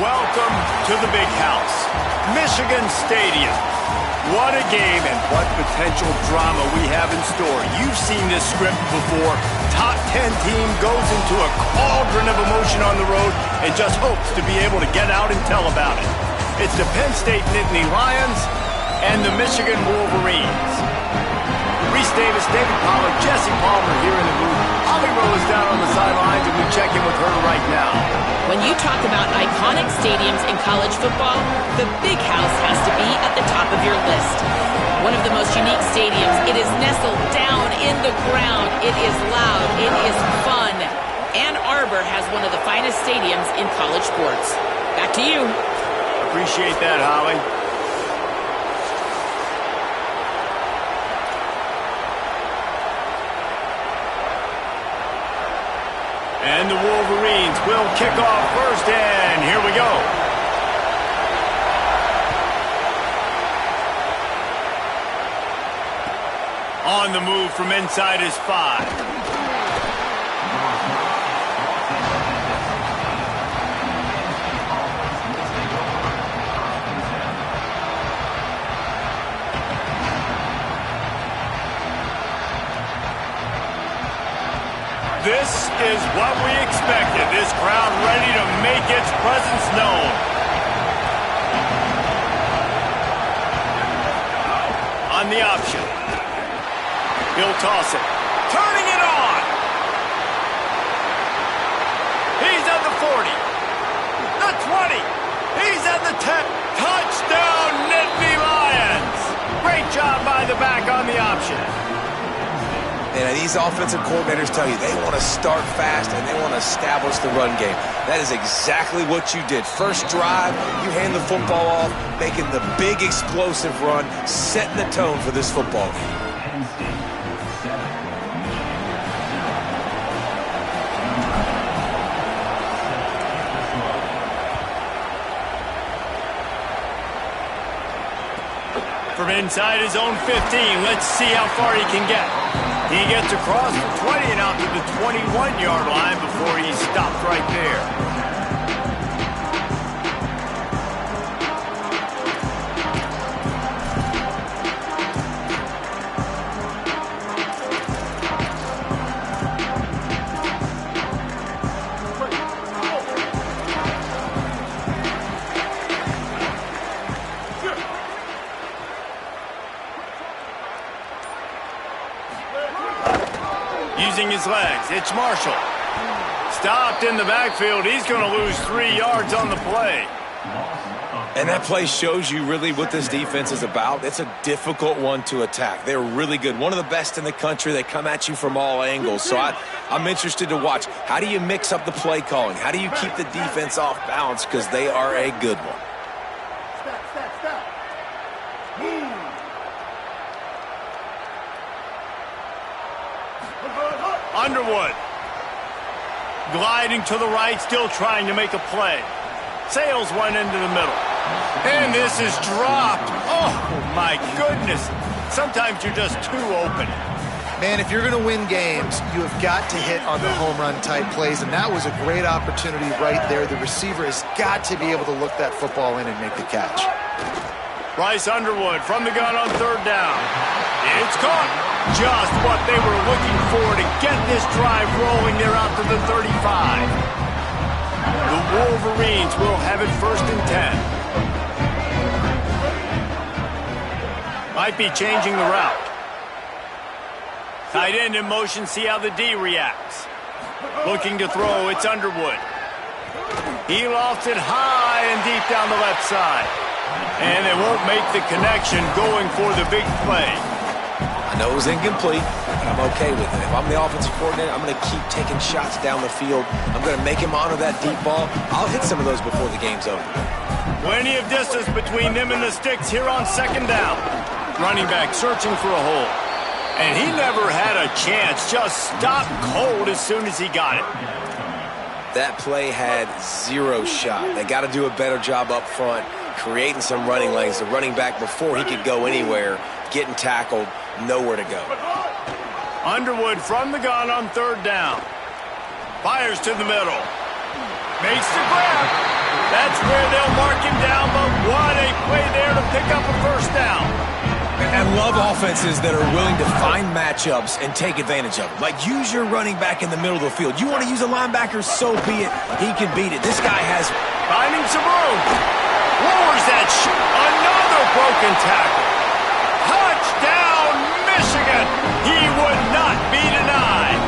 Welcome to the big house, Michigan Stadium. What a game and what potential drama we have in store. You've seen this script before. Top 10 team goes into a cauldron of emotion on the road and just hopes to be able to get out and tell about it. It's the Penn State Nittany Lions and the Michigan Wolverines. Reese Davis, David Pollard, Jesse Palmer here in the booth. Holly Rowe is down on the sidelines, and we check in with her right now. When you talk about iconic stadiums in college football, the Big House has to be at the top of your list. One of the most unique stadiums. It is nestled down in the ground. It is loud. It is fun. Ann Arbor has one of the finest stadiums in college sports. Back to you. Appreciate that, Holly. And the Wolverines will kick off first, and here we go. On the move from inside his 5. This is what we expected. This crowd ready to make its presence known. On the option. He'll toss it. Turning it on. He's at the 40. The 20. He's at the 10. Touchdown, Nittany Lions. Great job by the back on the option. And these offensive coordinators tell you they want to start fast and they want to establish the run game. That is exactly what you did. First drive, you hand the football off, making the big explosive run, setting the tone for this football game. From inside his own 15, let's see how far he can get. He gets across the 20 and out to the 21-yard line before he's stopped right there. Using his legs, it's Marshall. Stopped in the backfield. He's going to lose 3 yards on the play. And that play shows you really what this defense is about. It's a difficult one to attack. They're really good. One of the best in the country. They come at you from all angles. So I'm interested to watch. How do you mix up the play calling? How do you keep the defense off balance? Because they are a good one. Underwood. Gliding to the right, still trying to make a play. Sales went into the middle. And this is dropped. Oh, my goodness. Sometimes you're just too open. Man, if you're going to win games, you have got to hit on the home run type plays, and that was a great opportunity right there. The receiver has got to be able to look that football in and make the catch. Bryce Underwood from the gun on third down. It's caught. Just what they were looking for to get this drive rolling. They're out to the 35. The Wolverines will have it first and 10. Might be changing the route. Tight end in motion, see how the D reacts. Looking to throw, it's Underwood. He lofts it high and deep down the left side. And they won't make the connection going for the big play. I know it was incomplete, but I'm okay with it. If I'm the offensive coordinator, I'm going to keep taking shots down the field. I'm going to make him honor that deep ball. I'll hit some of those before the game's over. Plenty of distance between them and the sticks here on second down. Running back searching for a hole. And he never had a chance. Just stopped cold as soon as he got it. That play had zero shot. They got to do a better job up front, creating some running lanes. The running back, before he could go anywhere, getting tackled, nowhere to go. Underwood from the gun on third down. Fires to the middle. Makes the grab. That's where they'll mark him down, but what a play there to pick up a first down. I love offenses that are willing to find matchups and take advantage of them. Like, use your running back in the middle of the field. You want to use a linebacker, so be it. He can beat it. This guy has... Finding some room. Lowers that shot. Another broken tackle. Touchdown, Michigan. He would not be denied.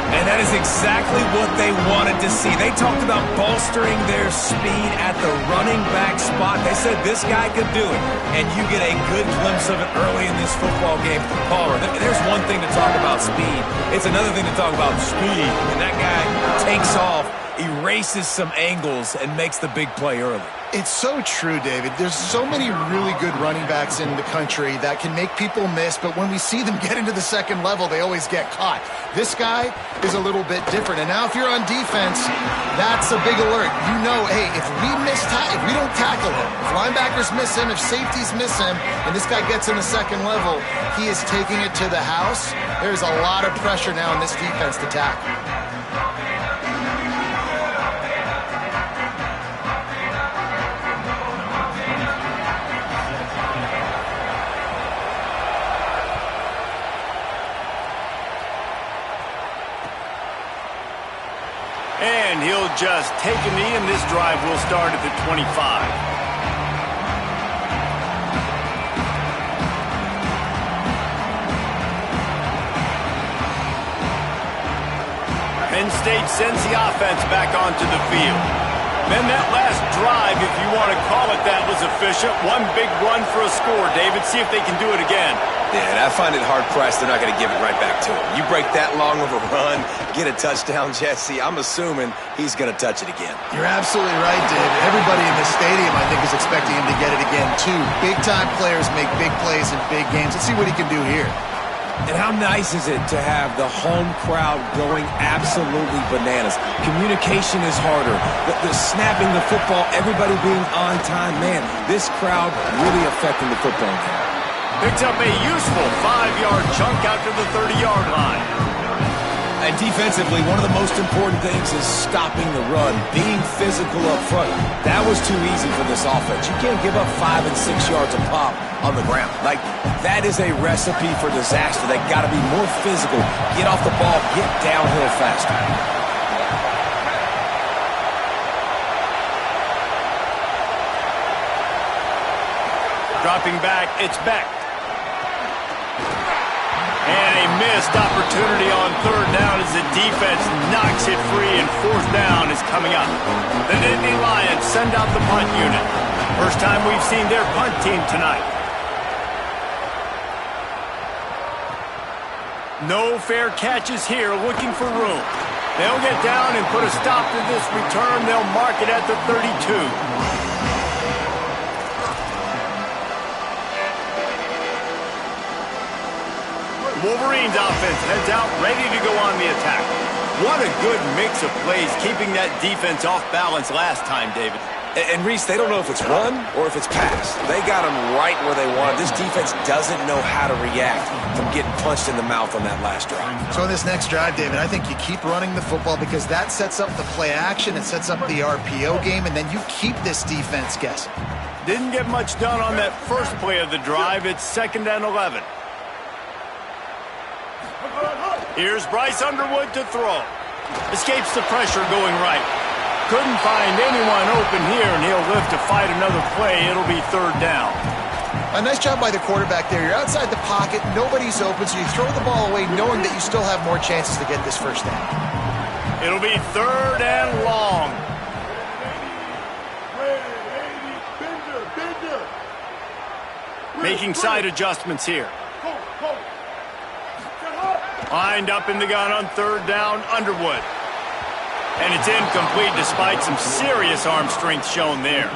And that is exactly what they wanted to see. They talked about bolstering their speed at the running back spot. They said this guy could do it. And you get a good glimpse of it early in this football game. Palmer, there's one thing to talk about speed. It's another thing to talk about speed. And that guy takes off, erases some angles, and makes the big play early. It's so true, David. There's so many really good running backs in the country that can make people miss, but when we see them get into the second level, they always get caught. This guy is a little bit different. And now if you're on defense, that's a big alert. You know, hey, if we don't tackle him, if linebackers miss him, if safeties miss him, and this guy gets in the second level, he is taking it to the house. There's a lot of pressure now in this defense to tackle. And he'll just take a knee, and this drive will start at the 25. Penn State sends the offense back onto the field. Then that last drive, if you want to call it that, was efficient. One big run for a score. David, see if they can do it again. Yeah, and I find it hard-pressed they're not going to give it right back to him. You break that long of a run, get a touchdown, Jesse, I'm assuming he's going to touch it again. You're absolutely right, David. Everybody in the stadium, I think, is expecting him to get it again, too. Big-time players make big plays in big games. Let's see what he can do here. And how nice is it to have the home crowd going absolutely bananas? Communication is harder. The snapping the football, everybody being on time. Man, this crowd really affecting the football game. Picks up a useful 5-yard chunk out to the 30-yard line. And defensively, one of the most important things is stopping the run, being physical up front. That was too easy for this offense. You can't give up 5 and 6 yards a pop on the ground. Like, that is a recipe for disaster. They got to be more physical, get off the ball, get downhill faster. Dropping back, it's Beck. And a missed opportunity on third down as the defense knocks it free, and fourth down is coming up. The Nittany Lions send out the punt unit. First time we've seen their punt team tonight. No fair catches here, looking for room. They'll get down and put a stop to this return. They'll mark it at the 32. Wolverines offense heads out, ready to go on the attack. What a good mix of plays, keeping that defense off balance last time, David. And Reese, they don't know if it's run or if it's pass. They got them right where they want. This defense doesn't know how to react from getting punched in the mouth on that last drive. So on this next drive, David, I think you keep running the football because that sets up the play action, it sets up the RPO game, and then you keep this defense guessing. Didn't get much done on that first play of the drive. It's 2nd and 11. Here's Bryce Underwood to throw. Escapes the pressure going right. Couldn't find anyone open here, and he'll live to fight another play. It'll be 3rd down. A nice job by the quarterback there. You're outside the pocket, nobody's open, so you throw the ball away knowing that you still have more chances to get this first down. It'll be 3rd and long. Making side adjustments here. Lined up in the gun on 3rd down, Underwood. And it's incomplete despite some serious arm strength shown there.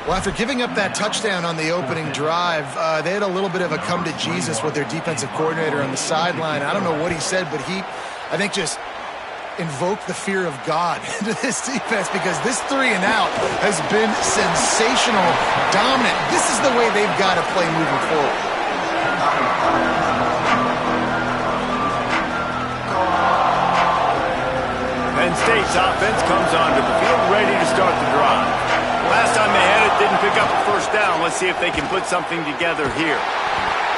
Well, after giving up that touchdown on the opening drive, they had a little bit of a come to Jesus with their defensive coordinator on the sideline. I don't know what he said, but he, I think, just invoked the fear of God into this defense because this 3 and out has been sensational, dominant. This is the way they've got to play moving forward. Penn Penn State's offense comes onto the field ready to start the drive. Last time they had it, didn't pick up a first down. Let's see if they can put something together here.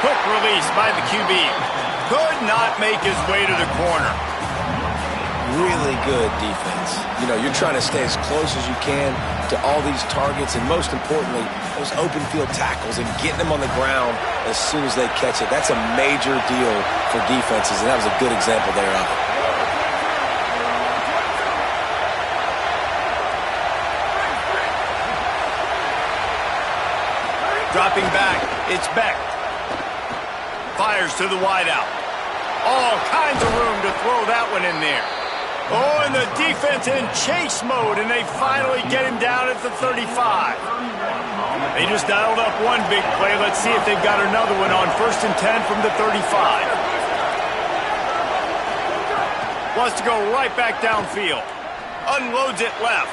Quick release by the QB. Could not make his way to the corner. Really good defense. You know, you're trying to stay as close as you can to all these targets, and most importantly, those open field tackles and getting them on the ground as soon as they catch it. That's a major deal for defenses, and that was a good example there of it. Dropping back, it's Beck. Fires to the wideout. All kinds of room to throw that one in there. Oh, and the defense in chase mode, and they finally get him down at the 35. They just dialed up one big play. Let's see if they've got another one on 1st and 10 from the 35. Wants to go right back downfield. Unloads it left.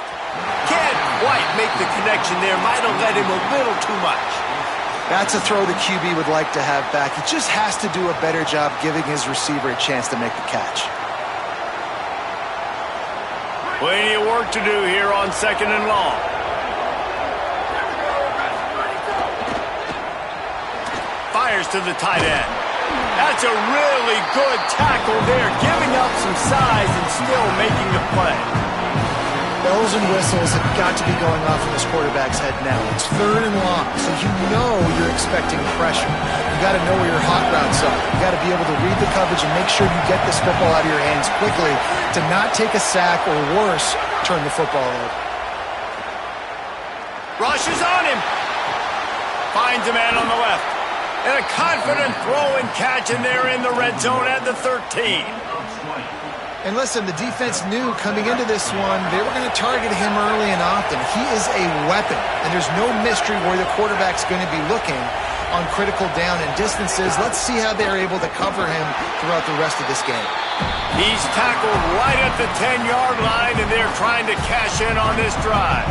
Can't quite make the connection there. Might have let him a little too much. That's a throw the QB would like to have back. He just has to do a better job giving his receiver a chance to make the catch. Plenty of work to do here on 2nd and long. Fires to the tight end. That's a really good tackle there, giving up some size and still making the play. Bells and whistles have got to be going off in this quarterback's head now. It's 3rd and long, so you know you're expecting pressure. You got to know where your hot routes are. You got to be able to read the coverage and make sure you get this football out of your hands quickly to not take a sack or worse, turn the football over. Rushes on him. Finds a man on the left. And a confident throw and catch, and they're in the red zone at the 13. And listen, the defense knew coming into this one, they were going to target him early and often. He is a weapon, and there's no mystery where the quarterback's going to be looking on critical down and distances. Let's see how they're able to cover him throughout the rest of this game. He's tackled right at the 10-yard line, and they're trying to cash in on this drive.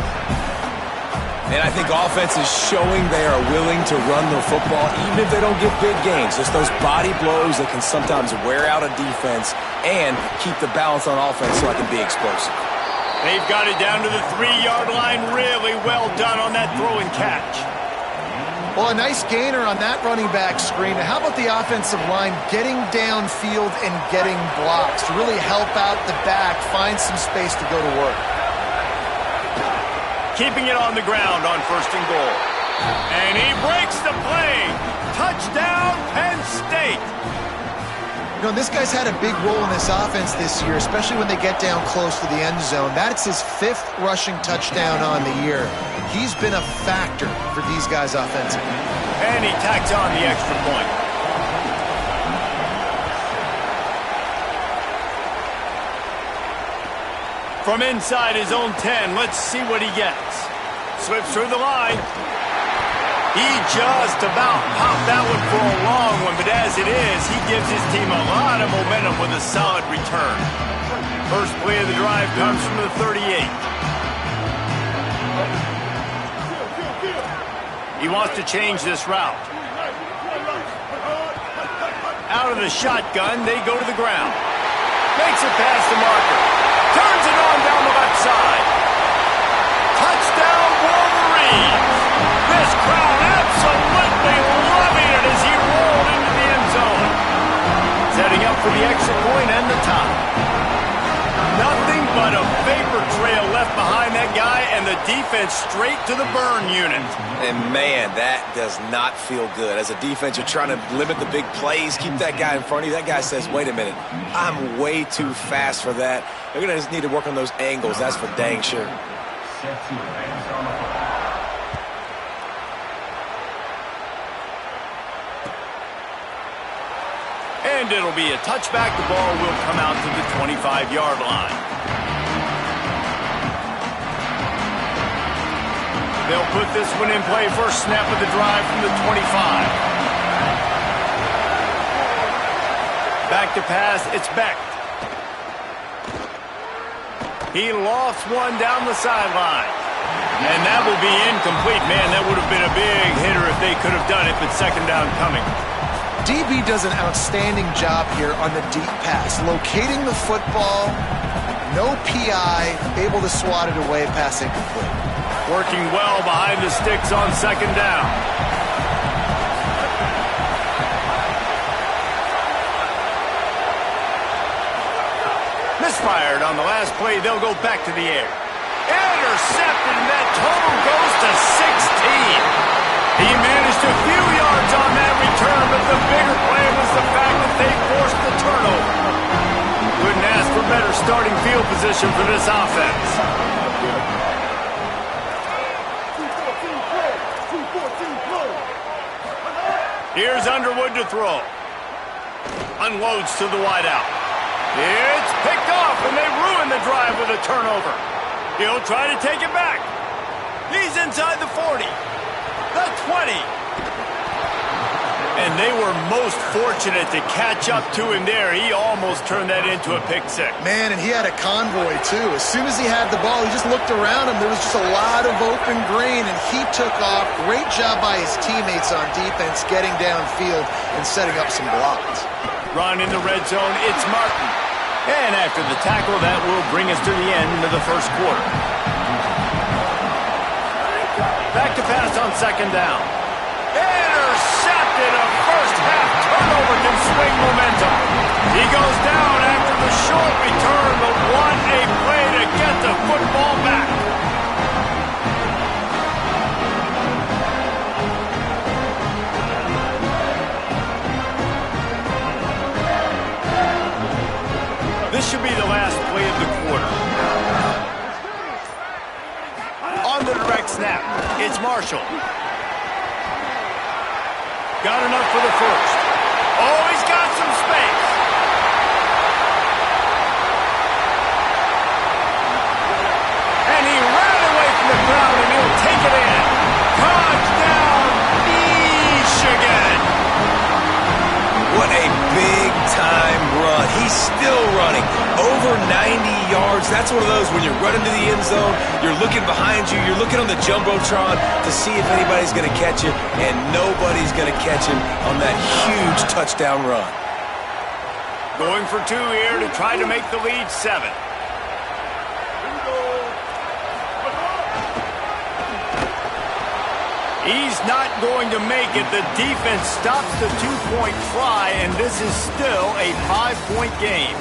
And I think offense is showing they are willing to run the football, even if they don't get big gains. Just those body blows that can sometimes wear out a defense and keep the balance on offense so I can be explosive. They've got it down to the 3-yard line. Really well done on that throw and catch. Well, a nice gainer on that running back screen. Now, how about the offensive line getting downfield and getting blocks to really help out the back, find some space to go to work? Keeping it on the ground on 1st and goal. And he breaks the play. Touchdown, Penn State. You know, this guy's had a big role in this offense this year, especially when they get down close to the end zone. That's his 5th rushing touchdown on the year. He's been a factor for these guys offensively. And he tacks on the extra point. From inside his own 10, let's see what he gets. Slips through the line. He just about popped that one for a long one, but as it is, he gives his team a lot of momentum with a solid return. First play of the drive comes from the 38. He wants to change this route. Out of the shotgun, they go to the ground. Makes it past the marker. Turns it on down the left side. Touchdown, Wolverines. This crowd absolutely loving it as he rolled into the end zone. Setting up for the extra point and the top. Nothing but a vapor trail left behind that guy, and the defense straight to the burn unit. And man, that does not feel good. As a defense, you're trying to limit the big plays, keep that guy in front of you. That guy says, wait a minute, I'm way too fast for that. They're going to just need to work on those angles. That's for dang sure. And it'll be a touchback. The ball will come out to the 25-yard line. They'll put this one in play. First snap of the drive from the 25. Back to pass. It's Beck. He lofts one down the sideline. And that will be incomplete. Man, that would have been a big hitter if they could have done it, but second down coming. DB does an outstanding job here on the deep pass, locating the football, No PI, able to swat it away, pass incomplete. Working well behind the sticks on second down. Misfired on the last play. They'll go back to the air. Intercepted, and that total goes to 16. He managed a few yards on that return, but the bigger play was the fact that they forced the turnover. Couldn't ask for better starting field position for this offense. Here's Underwood to throw. Unloads to the wideout. It's picked off, and they ruin the drive with a turnover. He'll try to take it back. He's inside the 40, the 20. And they were most fortunate to catch up to him there. He almost turned that into a pick six. Man, and he had a convoy, too. As soon as he had the ball, he just looked around him. There was just a lot of open green, and he took off. Great job by his teammates on defense, getting downfield and setting up some blocks. Run in the red zone, it's Martin. And after the tackle, that will bring us to the end of the first quarter. Back to pass on second down. Intercepted. A first-half turnover can swing momentum. He goes down after the short return, but what a play to get the football back. This should be the last play of the quarter. On the direct snap, it's Marshall. Got enough for the first. Oh, he's got some space. And he ran away from the crowd, and he'll take it in. Touchdown, Michigan. What a big-time run. He's still running. Over 90 yards. That's one of those when you're running to the end zone, you're looking behind you, you're looking on the Jumbotron to see if anybody's going to catch you, and nobody's going to catch him on that huge touchdown run. Going for two here to try to make the lead 7. He's not going to make it. The defense stops the 2-point try, and this is still a 5-point game.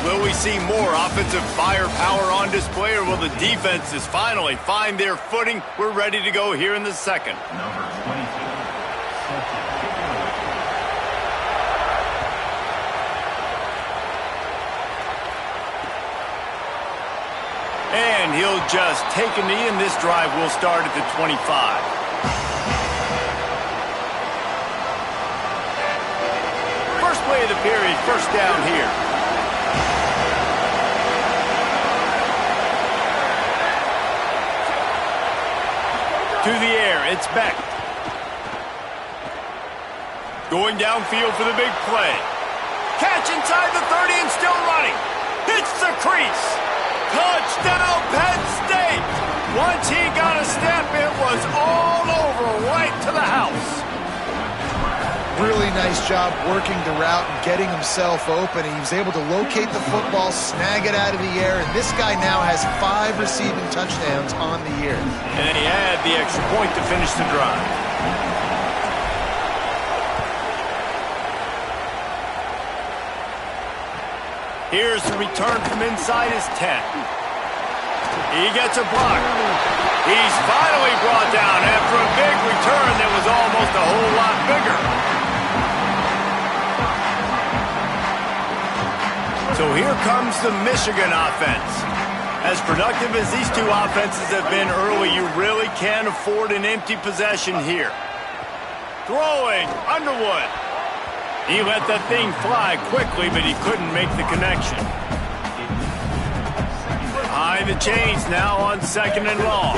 Will we see more offensive firepower on display, or will the defenses finally find their footing? We're ready to go here in the second. Number 22. And he'll just take a knee, and this drive will start at the 25. First play of the period, first down here. To the air, it's Beck. Going downfield for the big play. Catch inside the 30 and still running. Hits the crease. Touchdown, Penn State. Once he got a step, it was all over, right to the house. Really nice job working the route and getting himself open. He was able to locate the football, snag it out of the air, and this guy now has 5 receiving touchdowns on the year. And then he had the extra point to finish the drive. Here's the return from inside his 10. He gets a block. He's finally brought down after a big return that was almost a whole lot bigger. So here comes the Michigan offense. As productive as these two offenses have been early, you really can't afford an empty possession here. Throwing, Underwood. He let that thing fly quickly, but he couldn't make the connection. Behind the chains now on second and long.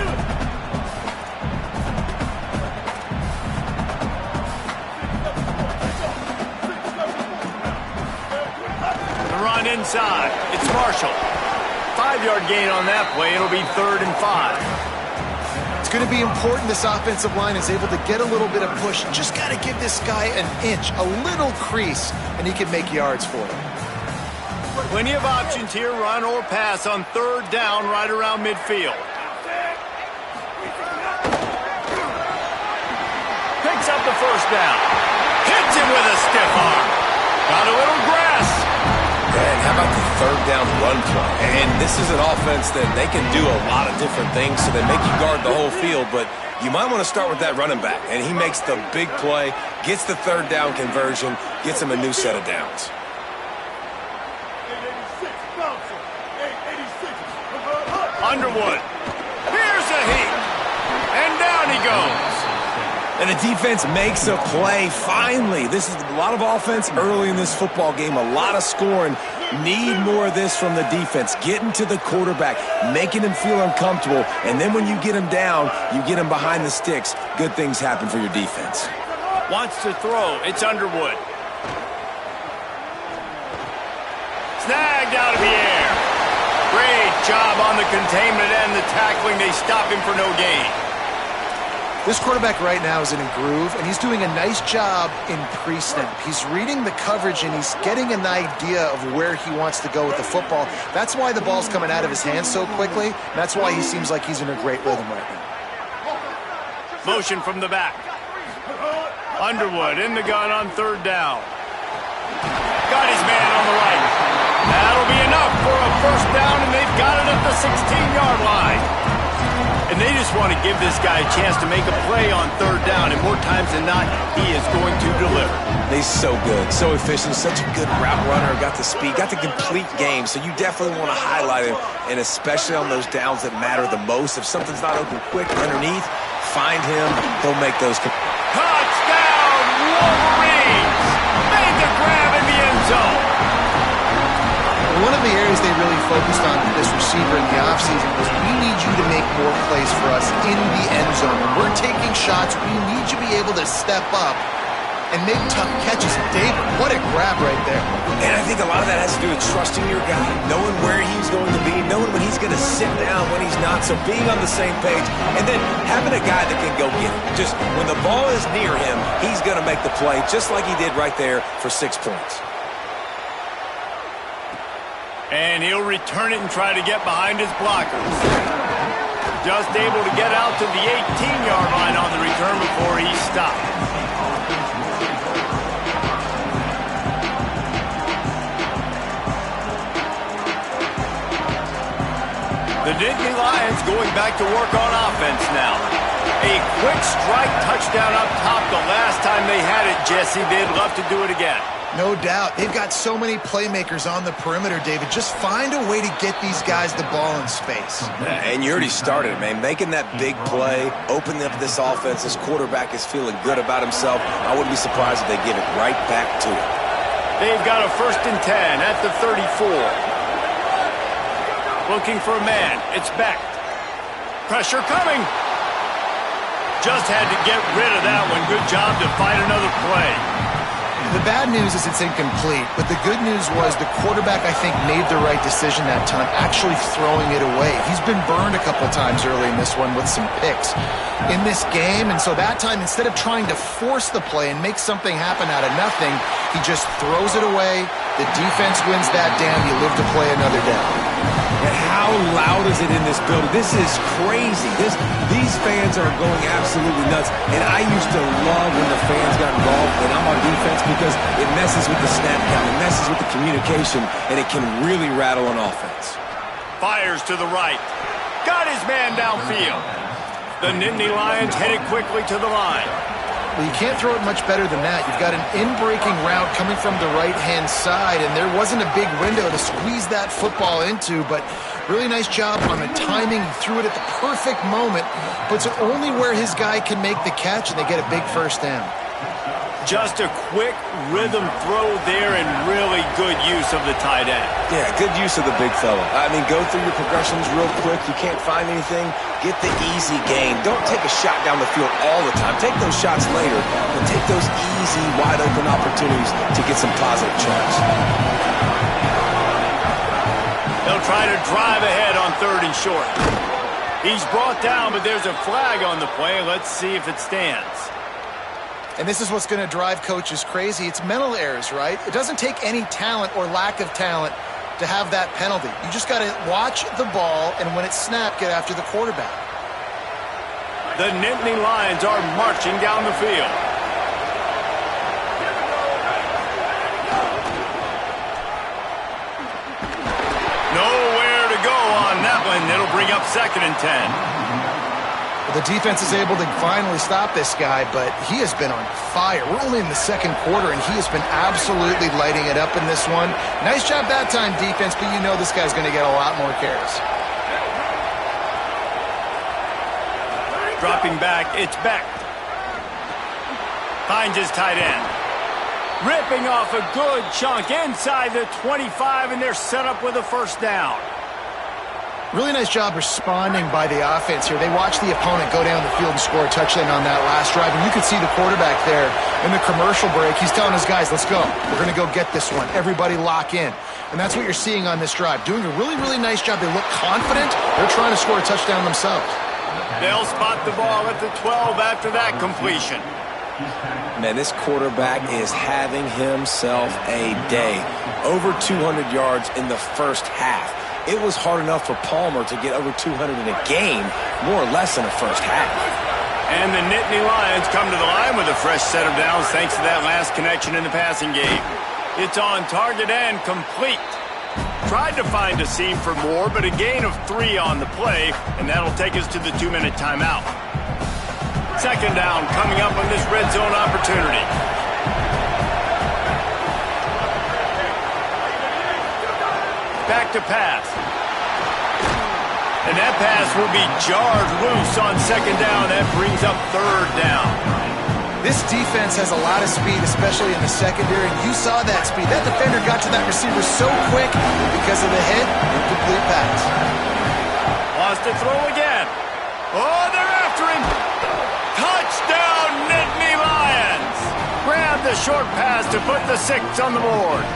Run inside. It's Marshall. 5-yard gain on that play. It'll be 3rd and 5. It's going to be important this offensive line is able to get a little bit of push. Just got to give this guy an inch, a little crease, and he can make yards for him. Plenty of options here, run or pass on third down right around midfield. Picks up the first down. Hits him with a stiff arm. Got a little grass. And how about the third down run play? And this is an offense that they can do a lot of different things, so they make you guard the whole field, but you might want to start with that running back. And he makes the big play, gets the third down conversion, gets him a new set of downs. Underwood. Here's a heat. And down he goes. And the defense makes a play, finally. This is a lot of offense early in this football game, a lot of scoring. Need more of this from the defense. Getting to the quarterback, making him feel uncomfortable, and then when you get him down, you get him behind the sticks. Good things happen for your defense. Wants to throw. It's Underwood. Snagged out of the air. Great job on the containment and the tackling. They stop him for no gain. This quarterback right now is in a groove, and he's doing a nice job in pre-snap. He's reading the coverage, and he's getting an idea of where he wants to go with the football. That's why the ball's coming out of his hands so quickly. That's why he seems like he's in a great rhythm right now. Motion from the back. Underwood in the gun on third down. Got his man on the right. That'll be enough for a first down, and they've got it at the 16-yard line. And they just want to give this guy a chance to make a play on third down, and more times than not, he is going to deliver. He's so good, so efficient, such a good route runner, got the speed, got the complete game, so you definitely want to highlight him, and especially on those downs that matter the most. If something's not open quick underneath, find him, he'll make those. Touchdown, Wolverines! Made the grab in the end zone. One of the areas they really focused on with this receiver in the offseason was we need you to make more plays for us in the end zone. When we're taking shots, we need you to be able to step up and make tough catches. David, what a grab right there. And I think a lot of that has to do with trusting your guy, knowing where he's going to be, knowing when he's going to sit down, when he's not, so being on the same page, and then having a guy that can go get it. Just when the ball is near him, he's going to make the play, just like he did right there for 6 points. And he'll return it and try to get behind his blockers. Just able to get out to the 18-yard line on the return before he stopped. The Nittany Lions going back to work on offense now. A quick strike touchdown up top the last time they had it, Jesse. They'd love to do it again. No doubt. They've got so many playmakers on the perimeter, David. Just find a way to get these guys the ball in space. And you already started, man. Making that big play, opening up this offense. This quarterback is feeling good about himself. I wouldn't be surprised if they give it right back to him. They've got a 1st and 10 at the 34. Looking for a man. It's Beck. Pressure coming. Just had to get rid of that one. Good job to fight another play. The bad news is it's incomplete, but the good news was the quarterback, I think, made the right decision that time, actually throwing it away. He's been burned a couple times early in this one with some picks in this game, and so that time, instead of trying to force the play and make something happen out of nothing, he just throws it away. The defense wins that down. You live to play another down. And how loud is it in this building? This is crazy. These fans are going absolutely nuts. And I used to love when the fans got involved when I'm on defense because it messes with the snap count, it messes with the communication, and it can really rattle an offense. Fires to the right. Got his man downfield. The Nittany Lions headed quickly to the line. Well, you can't throw it much better than that. You've got an in-breaking route coming from the right-hand side, and there wasn't a big window to squeeze that football into, but really nice job on the timing. He threw it at the perfect moment, puts it only where his guy can make the catch, and they get a big first down. Just a quick rhythm throw there and really good use of the tight end. Yeah, good use of the big fella. I mean, go through your progressions real quick. You can't find anything. Get the easy gain. Don't take a shot down the field all the time. Take those shots later, but take those easy, wide-open opportunities to get some positive charts. They'll try to drive ahead on 3rd and short. He's brought down, but there's a flag on the play. Let's see if it stands. And this is what's going to drive coaches crazy. It's mental errors, right? It doesn't take any talent or lack of talent to have that penalty. You just got to watch the ball, and when it's snapped, get after the quarterback. The Nittany Lions are marching down the field. Nowhere to go on that one. It'll bring up 2nd and 10. The defense is able to finally stop this guy, but he has been on fire. We're only in the 2nd quarter, and he has been absolutely lighting it up in this one. Nice job that time, defense, but you know this guy's going to get a lot more carries. Dropping back, it's Beck. Finds his tight end. Ripping off a good chunk inside the 25, and they're set up with a 1st down. Really nice job responding by the offense here. They watched the opponent go down the field and score a touchdown on that last drive, and you could see the quarterback there in the commercial break. He's telling his guys, let's go. We're going to go get this one. Everybody lock in. And that's what you're seeing on this drive. Doing a really, really nice job. They look confident. They're trying to score a touchdown themselves. They'll spot the ball at the 12 after that completion. Man, this quarterback is having himself a day. Over 200 yards in the first half. It was hard enough for Palmer to get over 200 in a game, more or less in the first half. And the Nittany Lions come to the line with a fresh set of downs thanks to that last connection in the passing game. It's on target and complete. Tried to find a seam for more, but a gain of 3 on the play, and that'll take us to the 2-minute timeout. 2nd down coming up on this red zone opportunity. Back to pass. And that pass will be jarred loose on 2nd down. That brings up 3rd down. This defense has a lot of speed, especially in the secondary, and you saw that speed. That defender got to that receiver so quick because of the hit, incomplete pass. Wants to throw again. Oh, they're after him. Touchdown, Nittany Lions. Grab the short pass to put the 6 on the board.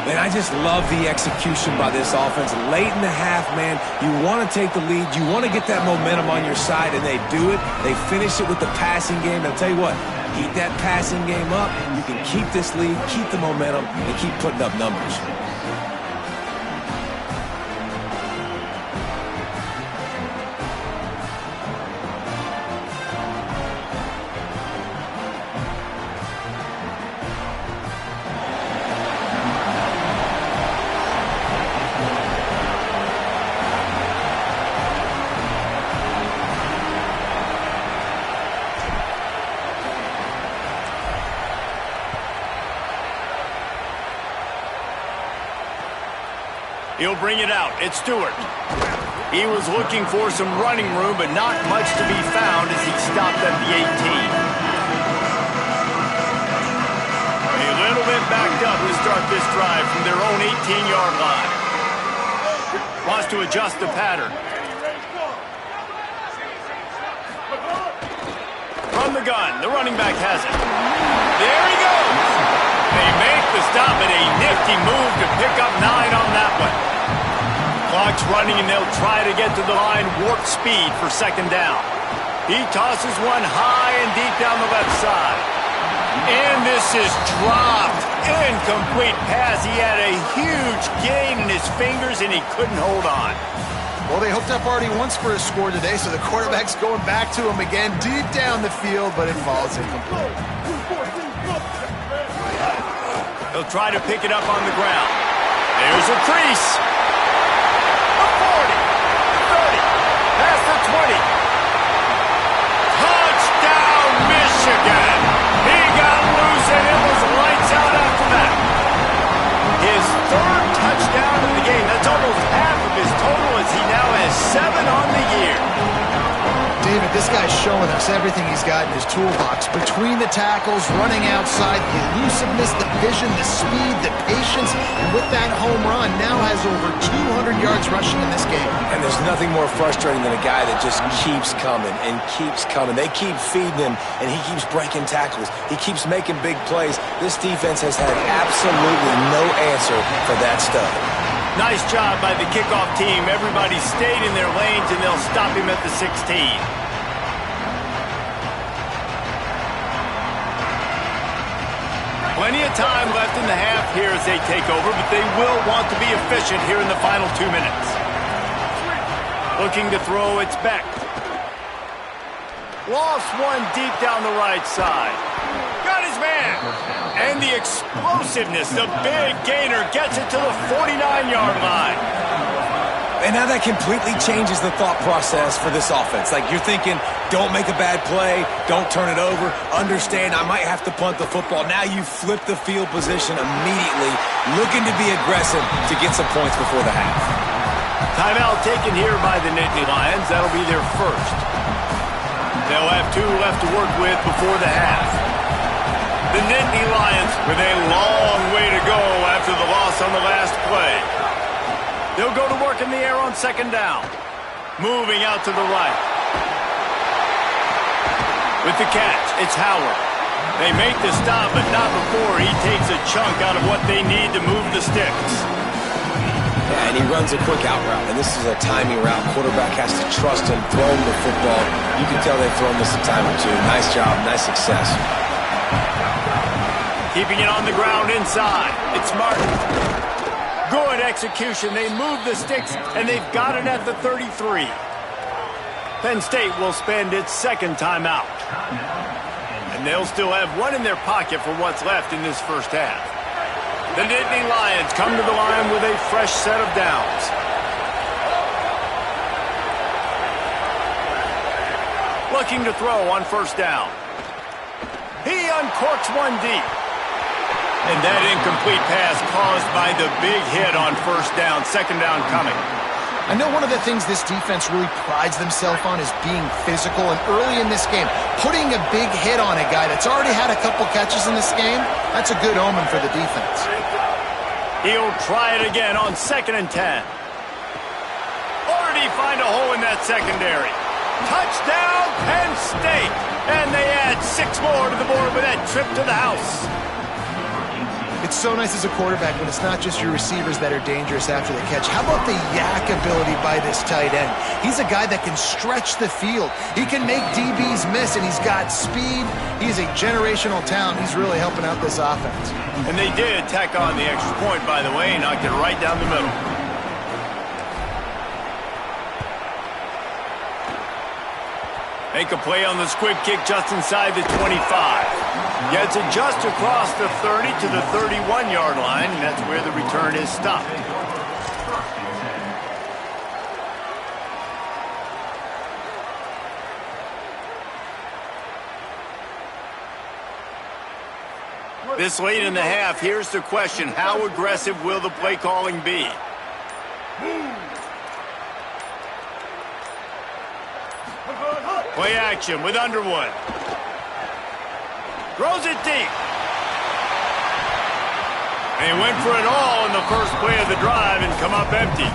Man, I just love the execution by this offense. Late in the half, man, you want to take the lead. You want to get that momentum on your side, and they do it. They finish it with the passing game. I'll tell you what, keep that passing game up. You can keep this lead, keep the momentum, and keep putting up numbers. He'll bring it out. It's Stewart. He was looking for some running room, but not much to be found as he stopped at the 18. A little bit backed up to start this drive from their own 18-yard line. Wants to adjust the pattern. From the gun, the running back has it. There he goes. They make the stop, and a nifty move to pick up 9 on that one. Clock's running, and they'll try to get to the line warp speed for 2nd down. He tosses one high and deep down the left side. And this is dropped. Incomplete pass. He had a huge gain in his fingers, and he couldn't hold on. Well, they hooked up already once for a score today, so the quarterback's going back to him again deep down the field, but it falls incomplete. He'll try to pick it up on the ground. There's a crease. A 40, 30, past the 20. Touchdown, Michigan. He got loose, and it was lights out after that. His 3rd touchdown of the game. That's almost half of his total, as he now has 7 on the year. David, this guy's showing us everything he's got in his toolbox. Between the tackles, running outside, the elusiveness, the vision, the speed, the patience, and with that home run, now has over 200 yards rushing in this game. And there's nothing more frustrating than a guy that just keeps coming and keeps coming. They keep feeding him, and he keeps breaking tackles. He keeps making big plays. This defense has had absolutely no answer for that stud. Nice job by the kickoff team. Everybody stayed in their lanes, and they'll stop him at the 16. Plenty of time left in the half here as they take over, but they will want to be efficient here in the final 2 minutes. Looking to throw, it's Beck. Lost one deep down the right side. Got his man. And the explosiveness, the big gainer, gets it to the 49-yard line. And now that completely changes the thought process for this offense. Like, you're thinking, don't make a bad play, don't turn it over, understand I might have to punt the football. Now you flip the field position immediately, looking to be aggressive to get some points before the half. Timeout taken here by the Nittany Lions. That'll be their first. They'll have 2 left to work with before the half. The Nittany Lions with a long way to go after the loss on the last play. They'll go to work in the air on second down. Moving out to the right. With the catch, it's Howard. They make the stop, but not before he takes a chunk out of what they need to move the sticks. Yeah, and he runs a quick out route, and this is a timing route. Quarterback has to trust him, throw him the football. You can tell they've thrown this a time or two. Nice job, nice success. Keeping it on the ground inside. It's Martin. Good execution. They move the sticks, and they've got it at the 33. Penn State will spend its second timeout. And they'll still have one in their pocket for what's left in this first half. The Nittany Lions come to the line with a fresh set of downs. Looking to throw on first down. He uncorks one deep. And that incomplete pass caused by the big hit on first down. Second down coming. I know one of the things this defense really prides themselves on is being physical, and early in this game, putting a big hit on a guy that's already had a couple catches in this game, that's a good omen for the defense. He'll try it again on 2nd and 10. Or did he find a hole in that secondary? Touchdown, Penn State! And they add 6 more to the board with that trip to the house. It's so nice as a quarterback when it's not just your receivers that are dangerous after the catch. How about the yak ability by this tight end? He's a guy that can stretch the field. He can make DBs miss, and he's got speed. He's a generational talent. He's really helping out this offense. And they did tack on the extra point, by the way, and knocked it right down the middle. Make a play on the squib kick just inside the 25. Gets it just across the 30 to the 31-yard line, and that's where the return is stopped. This late in the half, here's the question. How aggressive will the play calling be? Play action with Underwood. Throws it deep. They went for it all in the first play of the drive and come up empty.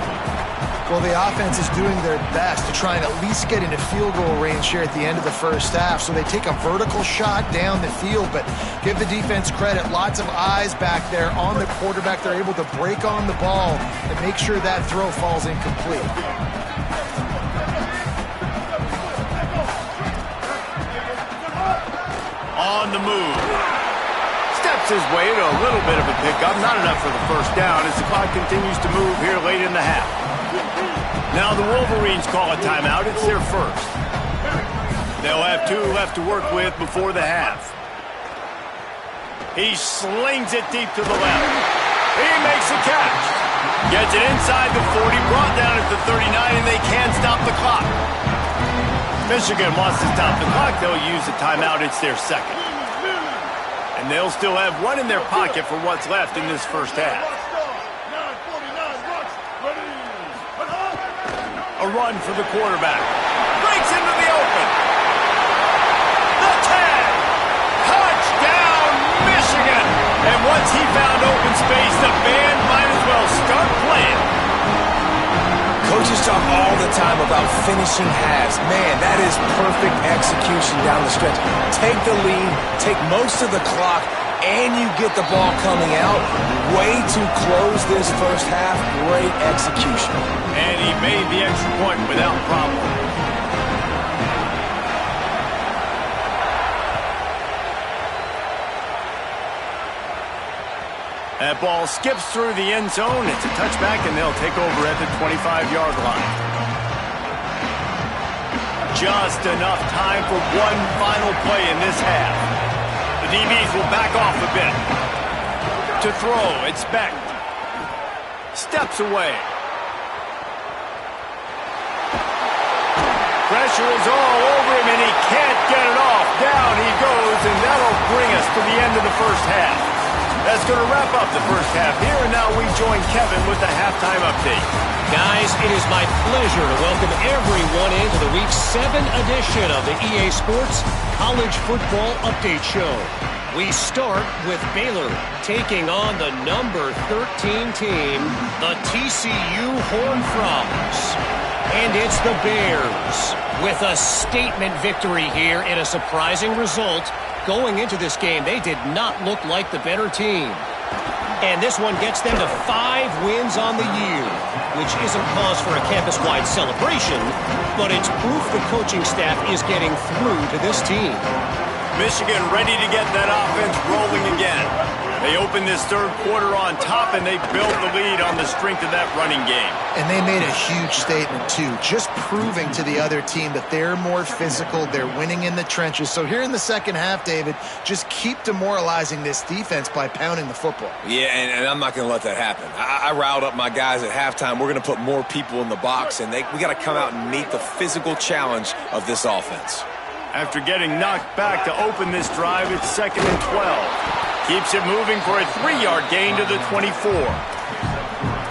Well, the offense is doing their best to try and at least get into field goal range here at the end of the first half. So they take a vertical shot down the field, but give the defense credit. Lots of eyes back there on the quarterback. They're able to break on the ball and make sure that throw falls incomplete. On the move. Steps his way to a little bit of a pickup. Not enough for the first down as the clock continues to move here late in the half. Now the Wolverines call a timeout. It's their first. They'll have 2 left to work with before the half. He slings it deep to the left. He makes a catch. Gets it inside the 40, brought down at the 39, and they can't stop the clock. Michigan wants to stop the clock. They'll use a timeout. It's their second. And they'll still have one in their pocket for what's left in this first half. A run for the quarterback. Breaks into the open. The tag. Touchdown, Michigan. And once he found open space, the band might as well start playing. Coaches talk all the time about finishing halves. Man, that is perfect execution down the stretch. Take the lead, take most of the clock, and you get the ball coming out. Way to close this first half. Great execution. And he made the extra point without problem. That ball skips through the end zone. It's a touchback, and they'll take over at the 25-yard line. Just enough time for one final play in this half. The DBs will back off a bit. To throw, it's Beck. Steps away. Pressure is all over him, and he can't get it off. Down he goes, and that'll bring us to the end of the first half. That's going to wrap up the first half here, and now we join Kevin with the halftime update. Guys, it is my pleasure to welcome everyone into the Week 7 edition of the EA Sports College Football Update Show. We start with Baylor taking on the number 13 team, the TCU Horned Frogs. And it's the Bears with a statement victory here in a surprising result. Going into this game, they did not look like the better team. And this one gets them to 5 wins on the year, which isn't cause for a campus-wide celebration, but it's proof the coaching staff is getting through to this team. Michigan ready to get that offense rolling again. They opened this third quarter on top, and they built the lead on the strength of that running game. And they made a huge statement, too, just proving to the other team that they're more physical, they're winning in the trenches. So here in the second half, David, just keep demoralizing this defense by pounding the football. Yeah, and I'm not going to let that happen. I riled up my guys at halftime. We're going to put more people in the box, and we got to come out and meet the physical challenge of this offense. After getting knocked back to open this drive, it's 2nd and 12. Keeps it moving for a 3-yard gain to the 24.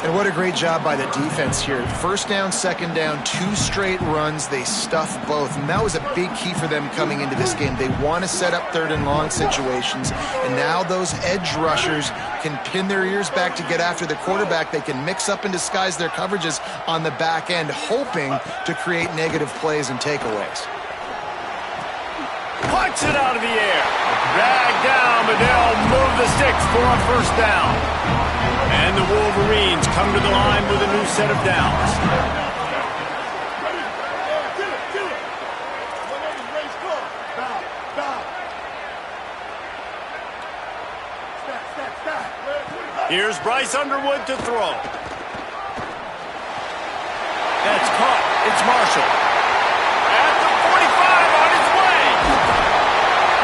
And what a great job by the defense here. First down, second down, 2 straight runs. They stuffed both, and that was a big key for them coming into this game. They want to set up 3rd and long situations, and now those edge rushers can pin their ears back to get after the quarterback. They can mix up and disguise their coverages on the back end, hoping to create negative plays and takeaways. Puts it out of the air. Dragged down, but they'll move the sticks for a first down. And the Wolverines come to the line with a new set of downs. Here's Bryce Underwood to throw. That's caught. It's Marshall. At the 45 on its way.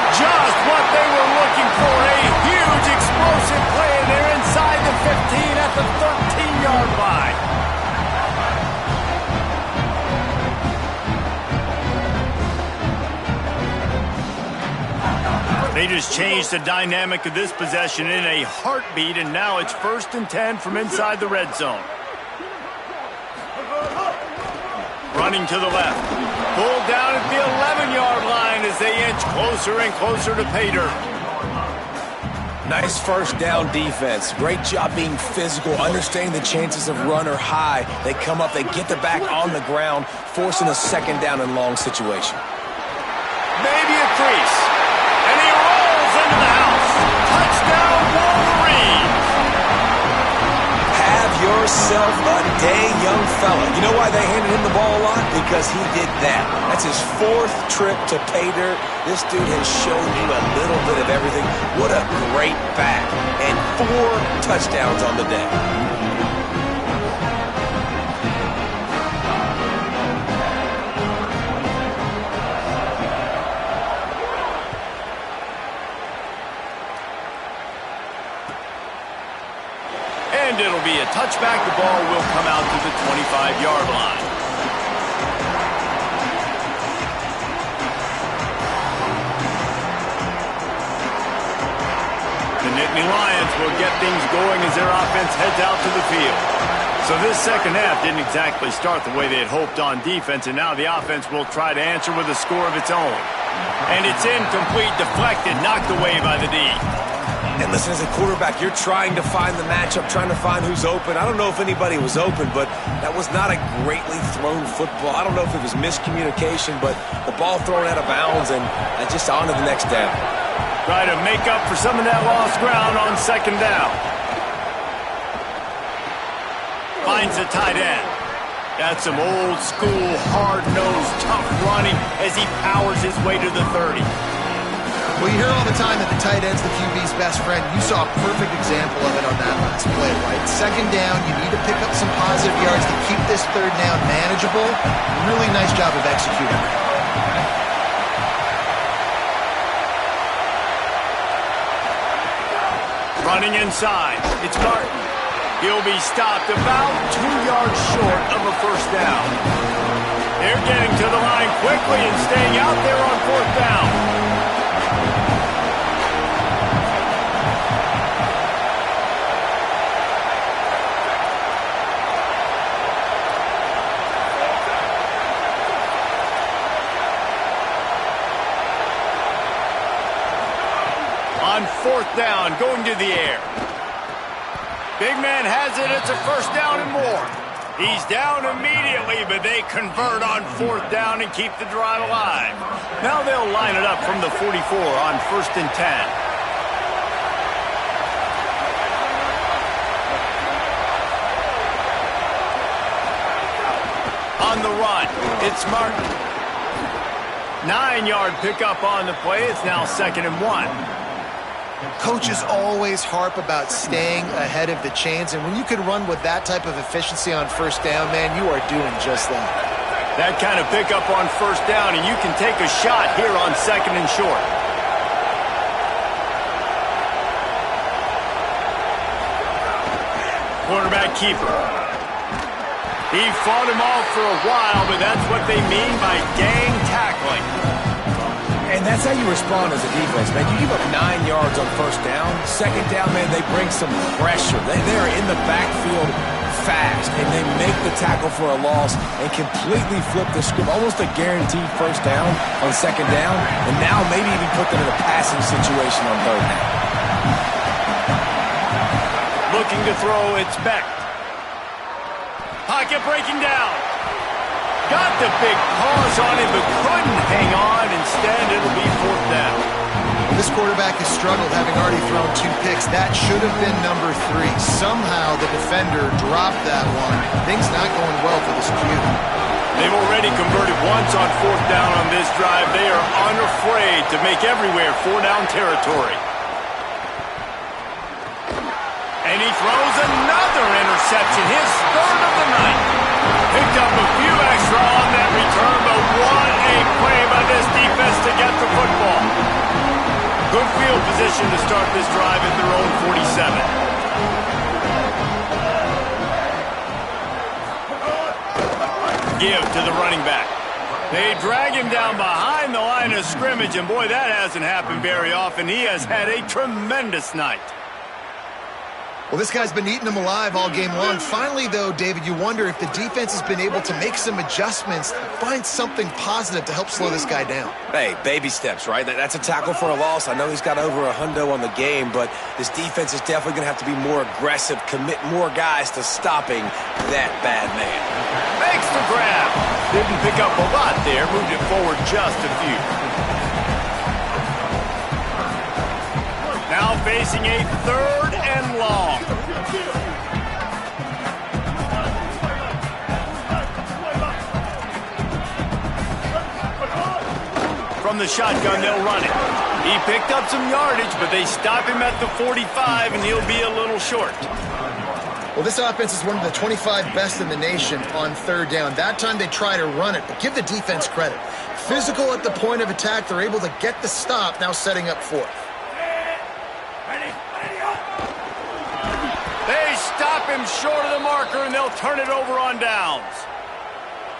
Just what they were looking for. A huge explosive play, and they're inside the 15 at the 13-yard line. They just changed the dynamic of this possession in a heartbeat, and now it's 1st and 10 from inside the red zone. Running to the left. Pulled down at the 11-yard line as they inch closer and closer to pay dirt. Nice first down defense. Great job being physical, understanding the chances of run or high. They come up, they get the back on the ground, forcing a 2nd down and long situation. Maybe a crease. And he rolls into the house. Touchdown, Wolverines. Have yourself a day, young fella. You know why they handed him the ball a lot? Because he did that. That's his 4th trip to pay dirt. This dude has shown you a little bit of everything. What a great back. And 4 touchdowns on the day. And it'll be a touchback. The ball will come out to the 25-yard line. The Nittany Lions will get things going as their offense heads out to the field. So this second half didn't exactly start the way they had hoped on defense, and now the offense will try to answer with a score of its own. And it's incomplete, deflected, knocked away by the D. And listen, as a quarterback, you're trying to find the matchup, trying to find who's open. I don't know if anybody was open, but that was not a greatly thrown football. I don't know if it was miscommunication, but the ball thrown out of bounds and just on to the next down. Try to make up for some of that lost ground on 2nd down. Finds the tight end. That's some old school, hard-nosed, tough running as he powers his way to the 30. Well, you hear all the time that the tight end's the QB's best friend. You saw a perfect example of it on that last play, right? Second down, you need to pick up some positive yards to keep this third down manageable. Really nice job of executing. Running inside, it's Martin. He'll be stopped about 2 yards short of a first down. They're getting to the line quickly and staying out there on fourth down. On fourth down, going to the air. Big man has it. It's a first down and more. He's down immediately, but they convert on fourth down and keep the drive alive. Now they'll line it up from the 44 on 1st and 10. On the run, it's Martin. 9-yard pickup on the play. It's now 2nd and 1. Coaches always harp about staying ahead of the chains, and when you can run with that type of efficiency on first down, man, you are doing just that. That kind of pickup on first down, and you can take a shot here on 2nd and short. Quarterback keeper. He fought him off for a while, but that's what they mean by gang tackling. And that's how you respond as a defense, man. You give up 9 yards on first down. Second down, man, they bring some pressure. They're in the backfield fast, and they make the tackle for a loss and completely flip the script. Almost a guaranteed first down on second down, and now maybe even put them in a passing situation on third down. Looking to throw, it's Beck. Pocket breaking down. Got the big paws on him, but couldn't hang on. Instead, it'll be fourth down. This quarterback has struggled, having already thrown 2 picks. That should have been number 3. Somehow the defender dropped that one. Things not going well for this Q. They've already converted once on fourth down on this drive. They are unafraid to make everywhere 4-down territory. And he throws another interception, his 3rd of the night. Picked up a few extra on that return, but what a play by this defense to get the football. Good field position to start this drive at their own 47. Give to the running back. They drag him down behind the line of scrimmage, and boy, that hasn't happened very often. He has had a tremendous night. Well, this guy's been eating them alive all game long. Finally, though, David, you wonder if the defense has been able to make some adjustments, find something positive to help slow this guy down. Hey, baby steps, right? That's a tackle for a loss. I know he's got over a hundo on the game, but this defense is definitely going to have to be more aggressive, commit more guys to stopping that bad man. Makes the grab. Didn't pick up a lot there, moved it forward just a few. Now facing a 3rd and long. From the shotgun, they'll run it. He picked up some yardage, but they stop him at the 45, and he'll be a little short. Well, this offense is one of the 25 best in the nation on third down. That time they try to run it, but give the defense credit. Physical at the point of attack, they're able to get the stop, now setting up fourth. They stop him short of the marker, and they'll turn it over on downs.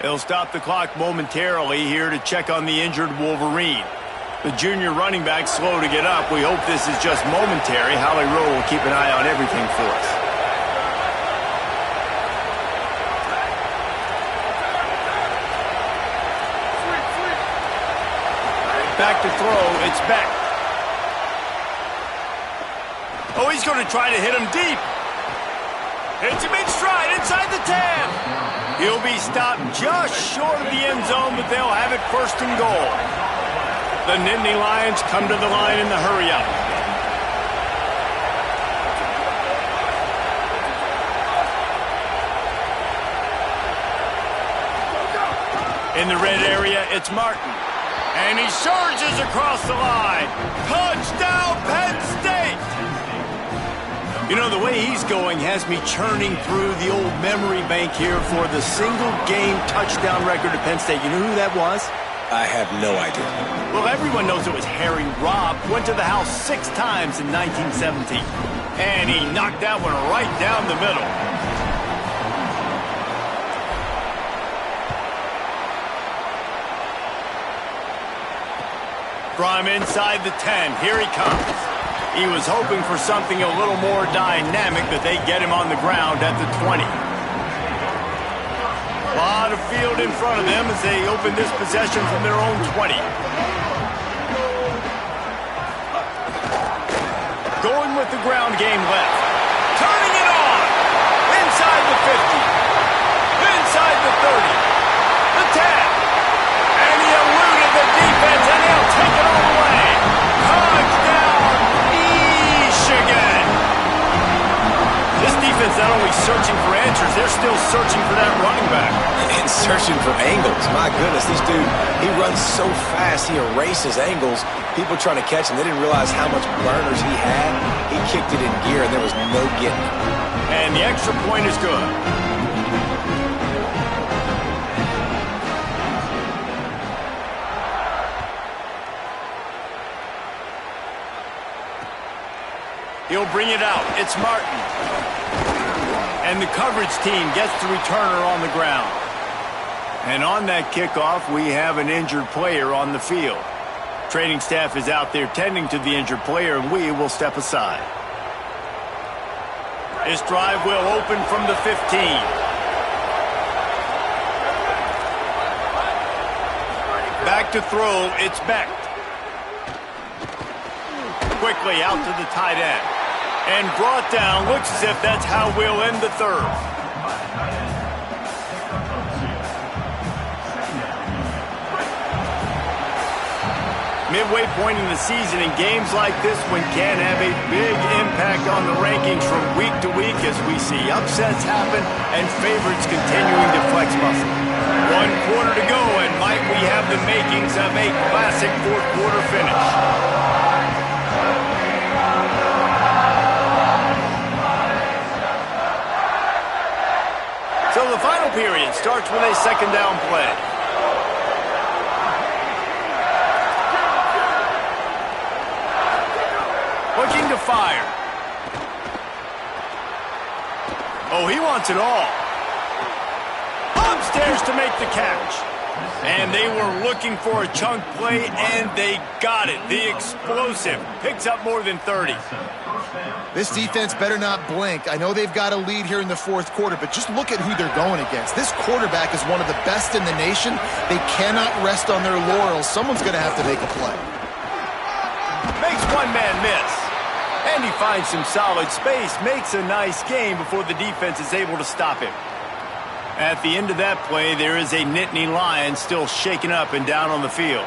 They'll stop the clock momentarily here to check on the injured Wolverine. The junior running back slow to get up. We hope this is just momentary. Howie Rowe will keep an eye on everything for us. Back to throw, it's Beck. Oh, he's going to try to hit him deep. Hits him in stride inside the 10. He'll be stopped just short of the end zone, but they'll have it 1st and goal. The Nittany Lions come to the line in the hurry-up. In the red area, it's Martin. And he surges across the line. Touchdown, Penn State! You know, the way he's going has me churning through the old memory bank here for the single-game touchdown record at Penn State. You know who that was? I have no idea. Well, everyone knows it was Harry Robb. Went to the house 6 times in 1917. And he knocked that one right down the middle. From inside the 10, here he comes. He was hoping for something a little more dynamic, but they get him on the ground at the 20. A lot of field in front of them as they open this possession from their own 20. Going with the ground game left. Turning it on. Inside the 50. Inside the 30. The 10. And he eluded the defense, and he'll take it all the way. Touchdown, Michigan. This defense not only searching for answers, they're still searching for that running back. And searching for angles. My goodness, this dude, he runs so fast, he erases angles. People trying to catch him, they didn't realize how much burners he had. He kicked it in gear, and there was no getting it. And the extra point is good. He'll bring it out. It's Martin. And the coverage team gets the returner on the ground. And on that kickoff, we have an injured player on the field. Training staff is out there tending to the injured player, and we will step aside. This drive will open from the 15. Back to throw, it's Beck. Quickly out to the tight end. And brought down, looks as if that's how we'll end the third. Midway point in the season, and games like this one can have a big impact on the rankings from week to week as we see upsets happen and favorites continuing to flex muscle. 1 quarter to go, and might we have the makings of a classic fourth quarter finish. So the final period starts with a second down play. Looking to fire. Oh, he wants it all. Upstairs to make the catch. And they were looking for a chunk play, and they got it. The explosive picks up more than 30. This defense better not blink. I know they've got a lead here in the fourth quarter, but just look at who they're going against. This quarterback is one of the best in the nation. They cannot rest on their laurels. Someone's going to have to make a play. Makes one man miss. And he finds some solid space, makes a nice game before the defense is able to stop him. At the end of that play, there is a Nittany Lion still shaken up and down on the field.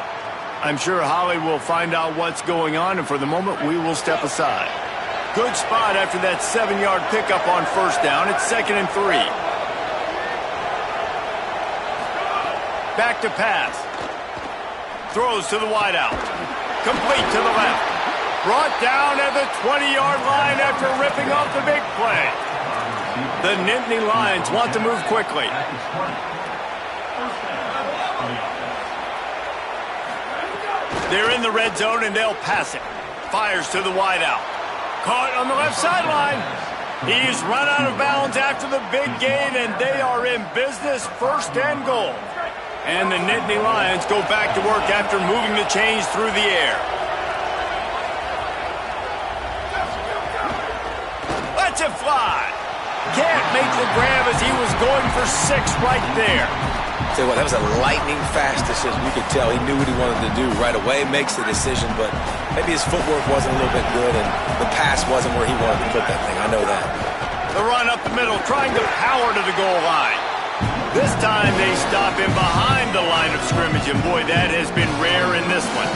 I'm sure Holly will find out what's going on, and for the moment, we will step aside. Good spot after that 7-yard pickup on first down. It's 2nd and 3. Back to pass. Throws to the wideout. Complete to the left. Brought down at the 20-yard line after ripping off the big play. The Nittany Lions want to move quickly. They're in the red zone, and they'll pass it. Fires to the wideout. Caught on the left sideline. He's run out of bounds after the big gain, and they are in business, 1st and goal. And the Nittany Lions go back to work after moving the chains through the air. Lets it fly. Can't make the grab as he was going for 6 right there. Tell you what, that was a lightning-fast decision. You could tell he knew what he wanted to do right away, makes the decision, but maybe his footwork wasn't a little bit good, and the pass wasn't where he wanted to put that thing. I know that. The run up the middle, trying to power to the goal line. This time they stop him behind the line of scrimmage, and boy, that has been rare in this one.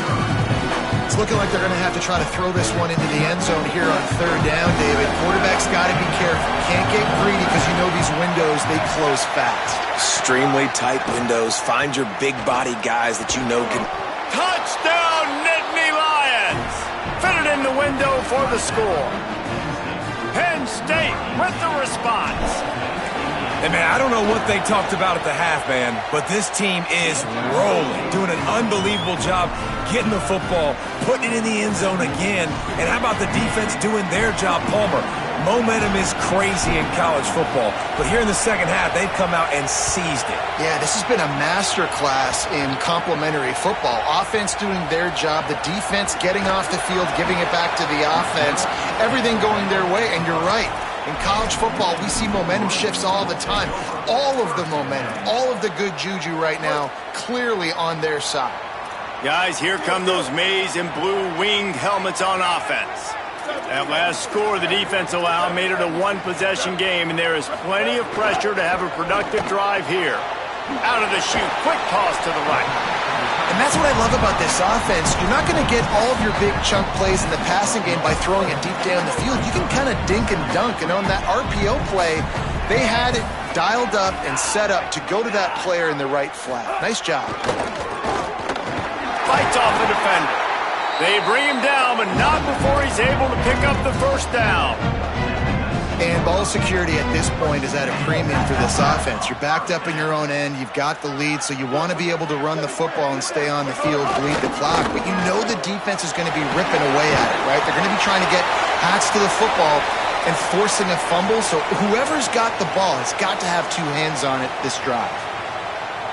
It's looking like they're going to have to try to throw this one into the end zone here on 3rd down, David. Quarterback's got to be careful. Can't get greedy because you know these windows, they close fast. Extremely tight windows. Find your big body guys that you know can Touchdown, Nittany Lions! Fitted in the window for the score. Penn State with the response. And, man, I don't know what they talked about at the half, man, but this team is rolling, doing an unbelievable job getting the football, putting it in the end zone again. And how about the defense doing their job, Palmer? Momentum is crazy in college football, but here in the second half, they've come out and seized it. Yeah, this has been a master class in complementary football. Offense doing their job, the defense getting off the field, giving it back to the offense, everything going their way, and you're right. In college football, we see momentum shifts all the time. All of the momentum, all of the good juju right now, clearly on their side. Guys, here come those maize and blue winged helmets on offense. That last score the defense allowed made it a one-possession game, and there is plenty of pressure to have a productive drive here. Out of the chute, quick toss to the right. And that's what I love about this offense. You're not going to get all of your big chunk plays in the passing game by throwing it deep down the field. You can kind of dink and dunk, and on that RPO play, they had it dialed up and set up to go to that player in the right flat. Nice job. Fights off the defender. They bring him down, but not before he's able to pick up the first down. And ball security at this point is at a premium for this offense. You're backed up in your own end. You've got the lead, so you want to be able to run the football and stay on the field, bleed the clock. But you know the defense is going to be ripping away at it, right? They're going to be trying to get hats to the football and forcing a fumble. So whoever's got the ball has got to have two hands on it this drive.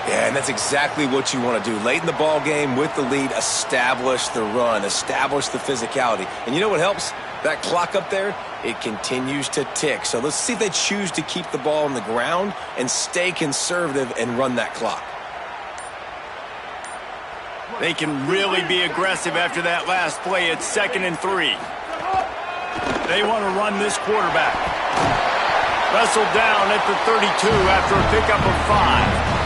Yeah, and that's exactly what you want to do. Late in the ball game with the lead, establish the run, establish the physicality. And you know what helps? That clock up there, it continues to tick. So let's see if they choose to keep the ball on the ground and stay conservative and run that clock. They can really be aggressive after that last play. It's 2nd and 3. They want to run this quarterback. Wrestled down at the 32 after a pickup of 5.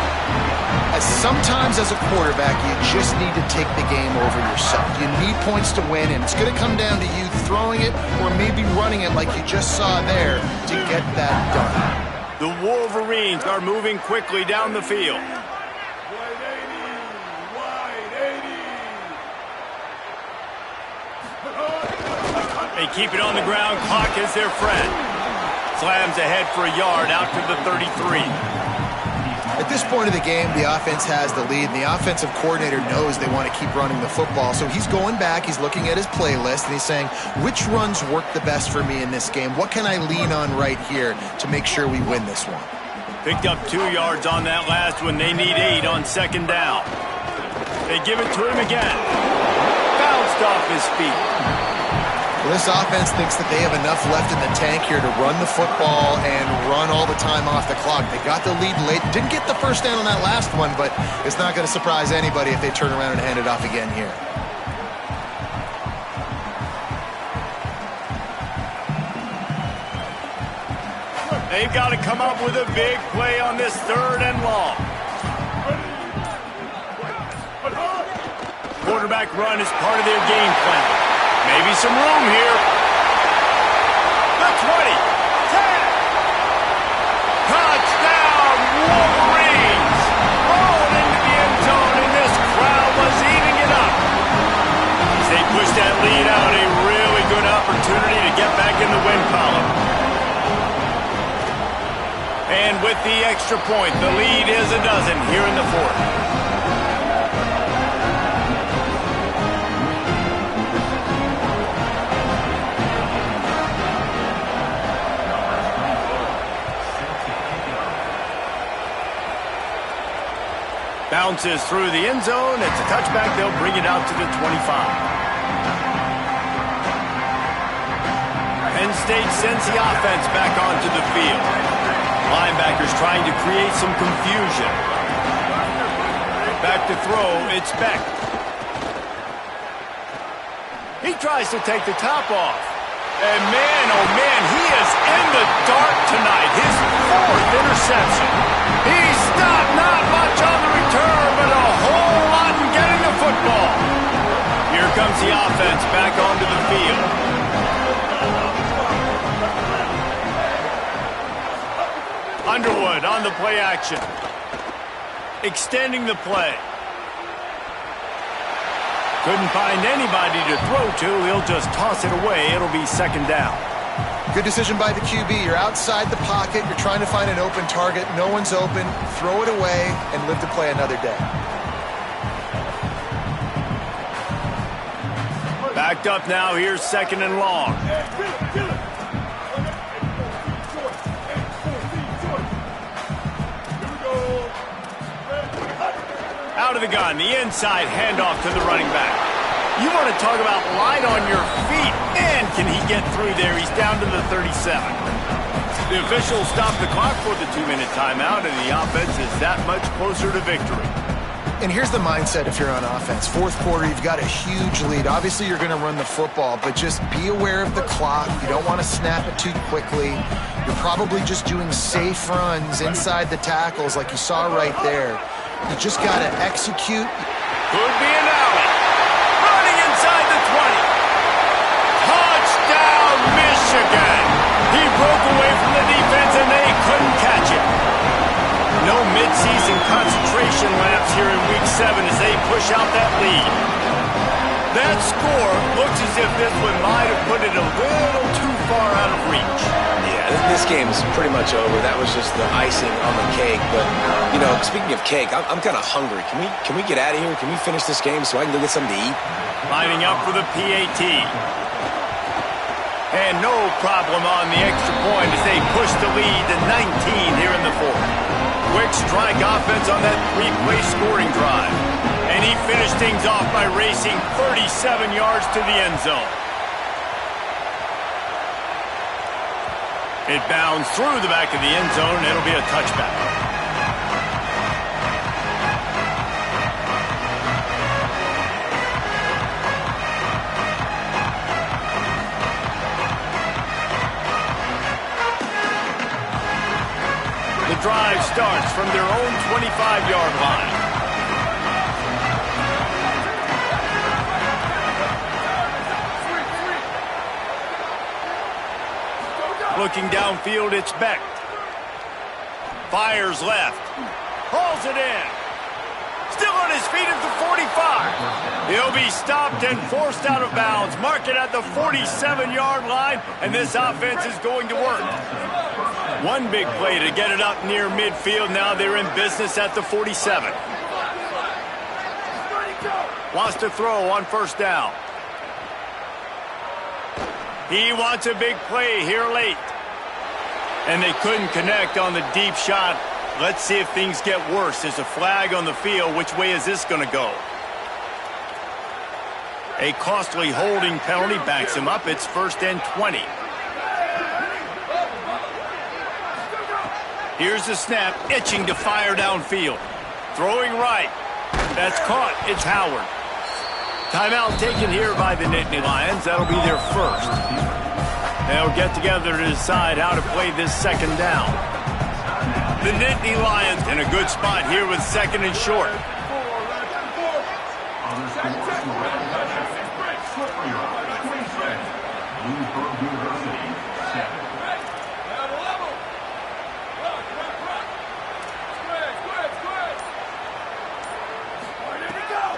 Sometimes as a quarterback, you just need to take the game over yourself. You need points to win, and it's going to come down to you throwing it or maybe running it like you just saw there to get that done. The Wolverines are moving quickly down the field. They keep it on the ground. Clock is their friend. Slams ahead for a yard out to the 33. At this point of the game, the offense has the lead, and the offensive coordinator knows they want to keep running the football. So he's going back, he's looking at his playlist, and he's saying, which runs work the best for me in this game? What can I lean on right here to make sure we win this one? Picked up 2 yards on that last one. They need 8 on 2nd down. They give it to him again. Bounced off his feet. Well, this offense thinks that they have enough left in the tank here to run the football and run all the time off the clock. They got the lead late. Didn't get the first down on that last one, but it's not going to surprise anybody if they turn around and hand it off again here. They've got to come up with a big play on this 3rd and long. Quarterback run is part of their game plan. Maybe some room here. The 20, 10. Touchdown, Wolverines. Rolling into the end zone, and this crowd was eating it up. As they push that lead out, a really good opportunity to get back in the win column. And with the extra point, the lead is a dozen here in the 4th. Bounces through the end zone. It's a touchback. They'll bring it out to the 25. Penn State sends the offense back onto the field. Linebackers trying to create some confusion. Back to throw. It's Beck. He tries to take the top off. And man, oh man, he is in the dark tonight. His 4th interception. He stopped not much on the return, but a whole lot in getting the football. Here comes the offense back onto the field. Underwood on the play action. Extending the play. Couldn't find anybody to throw to. He'll just toss it away. It'll be second down. Good decision by the QB. You're outside the pocket. You're trying to find an open target. No one's open. Throw it away and live to play another day. Backed up now. Here's second and long. Out of the gun. The inside handoff to the running back. You want to talk about light on your feet. Man, can he get through there. He's down to the 37. The officials stop the clock for the 2-minute timeout, and the offense is that much closer to victory. And here's the mindset if you're on offense. Fourth quarter, you've got a huge lead. Obviously, you're going to run the football, but just be aware of the clock. You don't want to snap it too quickly. You're probably just doing safe runs inside the tackles like you saw right there. You just got to execute. Could be an alley. Running inside the 20. Touchdown, Michigan. He broke away from the defense, and they couldn't catch it. No midseason concentration laps here in Week 7 as they push out that lead. That score looks as if this one might have put it a little too far out of reach. Yeah, this game is pretty much over. That was just the icing on the cake. But, you know, speaking of cake, I'm kind of hungry. Can we get out of here? Can we finish this game so I can go get something to eat? Lining up for the PAT. And no problem on the extra point as they push the lead to 19 here in the fourth. Quick strike offense on that 3-play scoring drive. And he finished things off by racing 37 yards to the end zone. It bounds through the back of the end zone, and it'll be a touchback. The drive starts from their own 25-yard line. Looking downfield, it's Beck. Fires left. Hauls it in. Still on his feet at the 45. He'll be stopped and forced out of bounds. Mark it at the 47-yard line, and this offense is going to work. One big play to get it up near midfield. Now they're in business at the 47. Wants to throw on first down. He wants a big play here late. And they couldn't connect on the deep shot. Let's see if things get worse. There's a flag on the field. Which way is this going to go? A costly holding penalty backs him up. It's 1st and 20. Here's the snap, itching to fire downfield. Throwing right. That's caught. It's Howard. Timeout taken here by the Nittany Lions. That'll be their first. They'll get together to decide how to play this second down. The Nittany Lions in a good spot here with second and short.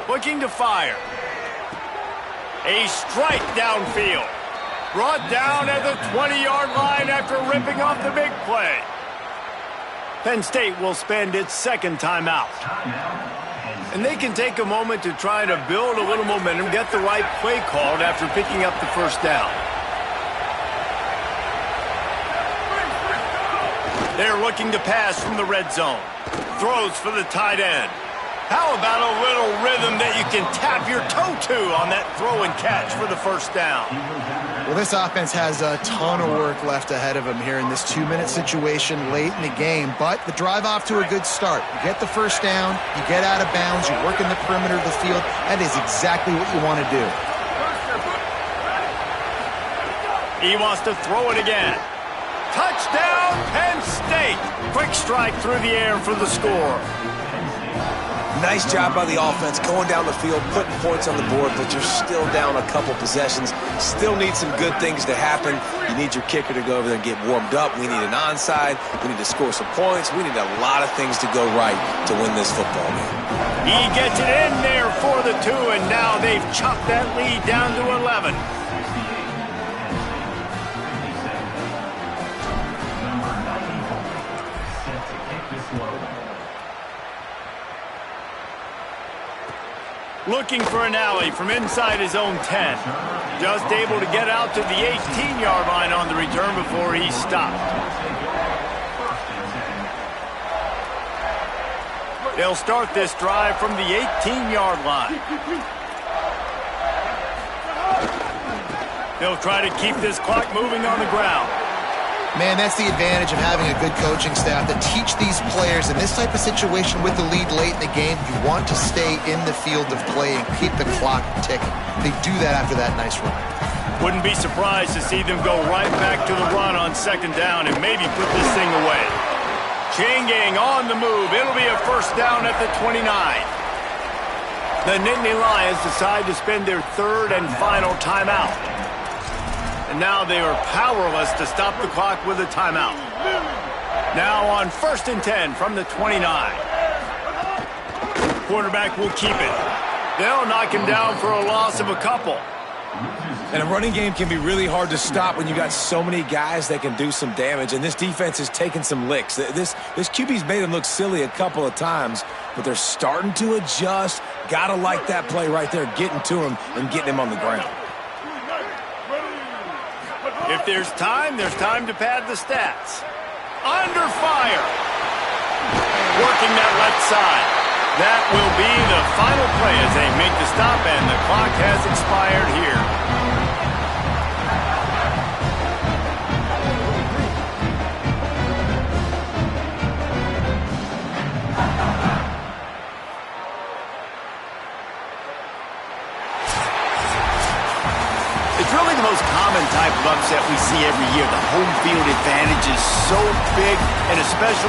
Looking to fire. A strike downfield. Brought down at the 20-yard line after ripping off the big play. Penn State will spend its second timeout. And they can take a moment to try to build a little momentum, get the right play called after picking up the first down. They're looking to pass from the red zone. Throws for the tight end. How about a little rhythm that you can tap your toe to on that throw and catch for the first down? Well, this offense has a ton of work left ahead of them here in this 2-minute situation late in the game, but the drive off to a good start. You get the first down, you get out of bounds, you work in the perimeter of the field. That is exactly what you want to do. He wants to throw it again. Touchdown, Penn State! Quick strike through the air for the score. Nice job by the offense going down the field, putting points on the board, but you're still down a couple possessions. Still need some good things to happen. You need your kicker to go over there and get warmed up. We need an onside. We need to score some points. We need a lot of things to go right to win this football game. He gets it in there for the 2, and now they've chopped that lead down to 11. Looking for an alley from inside his own 10. Just able to get out to the 18-yard line on the return before he stopped. They'll start this drive from the 18-yard line. They'll try to keep this clock moving on the ground. Man, that's the advantage of having a good coaching staff to teach these players in this type of situation with the lead late in the game. You want to stay in the field of play and keep the clock ticking. They do that after that nice run. Wouldn't be surprised to see them go right back to the run on second down and maybe put this thing away. Chain gang on the move. It'll be a first down at the 29. The Nittany Lions decide to spend their third and final timeout. And now they are powerless to stop the clock with a timeout. Now on 1st and 10 from the 29. Quarterback will keep it. They'll knock him down for a loss of a couple. And a running game can be really hard to stop when you got so many guys that can do some damage. And this defense is taking some licks. This QB's made them look silly a couple of times, but they're starting to adjust. Gotta like that play right there, getting to him and getting him on the ground. If there's time to pad the stats. Under fire. Working that left side. That will be the final play as they make the stop, and the clock has expired here. It's really the most common type of upset we see every year. The home field advantage is so big, and especially